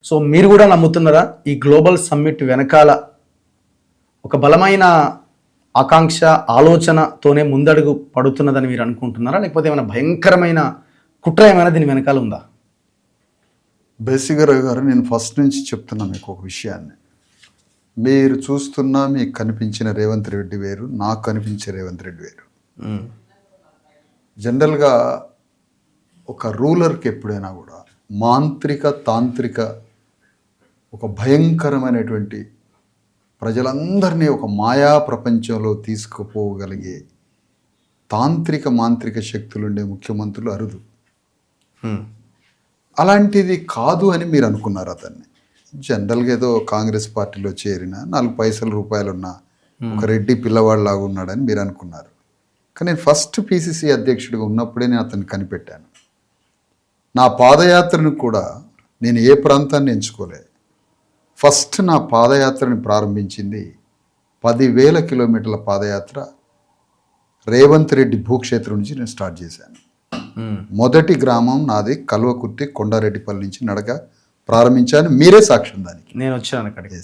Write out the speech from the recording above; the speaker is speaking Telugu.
సో మీరు కూడా నమ్ముతున్నారా ఈ గ్లోబల్ సమ్మిట్ వెనకాల ఒక బలమైన ఆకాంక్ష ఆలోచనతోనే ముందడుగు పడుతున్నదని మీరు అనుకుంటున్నారా, లేకపోతే ఏమైనా భయంకరమైన కుట్ర ఏమైనా దీని వెనకాల ఉందా? బేసిక్గా రవి గారు, నేను ఫస్ట్ నుంచి చెప్తున్నా మీకు ఒక విషయాన్ని. మీరు చూస్తున్న మీకు కనిపించిన రేవంత్ రెడ్డి వేరు, నాకు కనిపించే రేవంత్ రెడ్డి వేరు. జనరల్గా ఒక రూలర్కి ఎప్పుడైనా కూడా మాంత్రిక తాంత్రిక ఒక భయంకరమైనటువంటి ప్రజలందరినీ ఒక మాయా ప్రపంచంలో తీసుకుపోగలిగే తాంత్రిక మాంత్రిక శక్తులుండే ముఖ్యమంత్రులు అరుదు. అలాంటిది కాదు అని మీరు అనుకున్నారు అతన్ని. జనరల్గా ఏదో కాంగ్రెస్ పార్టీలో చేరిన 4 పైసల రూపాయలున్న ఒక రెడ్డి పిల్లవాడిలాగా ఉన్నాడని మీరు అనుకున్నారు. కానీ నేను ఫస్ట్ పిసిసి అధ్యక్షుడిగా ఉన్నప్పుడే నేను అతన్ని కనిపెట్టాను. నా పాదయాత్రను కూడా నేను ఏ ప్రాంతాన్ని ఎంచుకోలే. ఫస్ట్ నా పాదయాత్రని ప్రారంభించింది 10,000 కిలోమీటర్ల పాదయాత్ర రేవంత్ రెడ్డి భూక్షేత్రం నుంచి నేను స్టార్ట్ చేశాను. మొదటి గ్రామం నాది కల్వకుర్తి కొండారెడ్డిపల్లి నుంచి నడక ప్రారంభించాను. మీరే సాక్ష్యం దానికి. నేను వచ్చాను అక్కడికి.